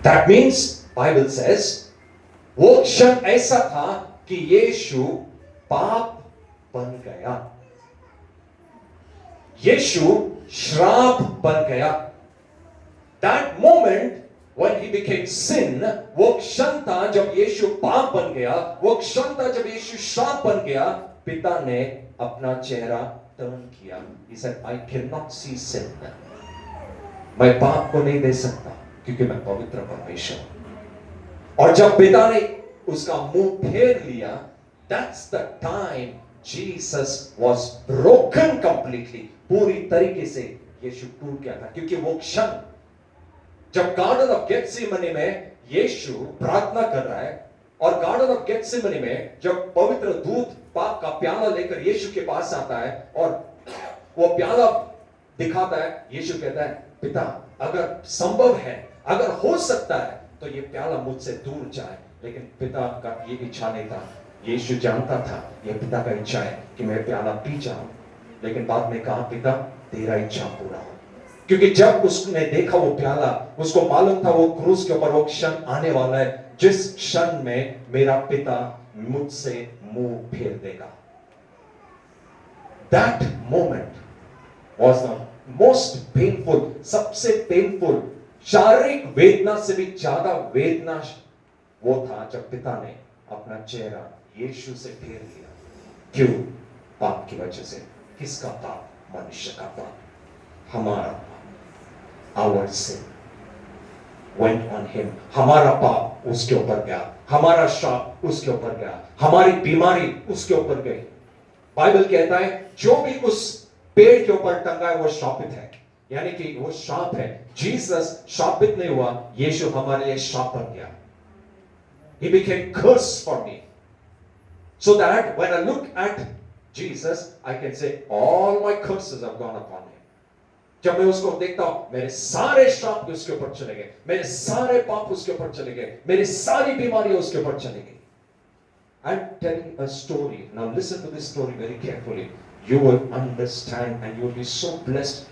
That means Bible says वो क्षण ऐसा था कि यीशु पाप बन गया, यीशु श्राप बन गया. That moment when he became sin, वो क्षण था जब यीशु पाप बन गया, वो क्षण था जब यीशु श्राप बन गया. पिता ने अपना चेहरा टर्न किया. He said, I cannot see sin. मैं पाप को नहीं दे सकता क्योंकि मैं पवित्र परमेश्वर हूं. और जब पिता ने उसका मुंह फेर लिया, that's the time Jesus was broken completely. पूरी तरीके से यीशु टूट गया था. क्योंकि वो क्षण जब गार्डन ऑफ गेत्सेमनी में यीशु प्रार्थना कर रहा है, और गार्डन ऑफ गेत्सेमनी में जब पवित्र दूत पाप का प्याला लेकर यीशु के पास आता है और वो प्याला दिखाता है, यीशु कहता है, पिता अगर संभव है, अगर हो सकता है तो ये प्याला मुझसे दूर जाए. लेकिन पिता का ये इच्छा नहीं था. यीशु जानता था ये पिता का इच्छा है कि मैं प्याला पी जाऊं, लेकिन बाद में कहा, पिता तेरा इच्छा पूरा हो. क्योंकि जब उसने देखा वो प्याला, उसको मालूम था वो क्रूस के ऊपर वो क्षण आने वाला है जिस क्षण में मेरा पिता मुझसे मुंह फेर देगा. That moment was the most painful, सबसे पेनफुल, शारीरिक वेदना से भी ज्यादा वेदना वो था जब पिता ने अपना चेहरा यीशु से फेर लिया. क्यों? पाप की वजह से. किसका पाप? मनुष्य का पाप, हमारा पाप. Our sin went on him. हमारा पाप उसके ऊपर गया, हमारा श्राप उसके ऊपर गया, हमारी बीमारी उसके ऊपर गई. बाइबल कहता है जो भी उस पेड़ के ऊपर टंगा है वो श्रापित है, यानी कि वो श्राप है. जीसस श्रापित नहीं हुआ, यीशु हमारे लिए श्राप बन गया. He became curse for me, so that when I look at Jesus, I can say all my curses have gone upon him. जब मैं उसको देखता हूं, मेरे सारे श्राप उसके ऊपर चले गए, मेरे सारे पाप उसके ऊपर चले गए, मेरी सारी बीमारियां उसके ऊपर चली गई. I'm telling a story. Now listen to this story very carefully. You will understand and you will be so blessed.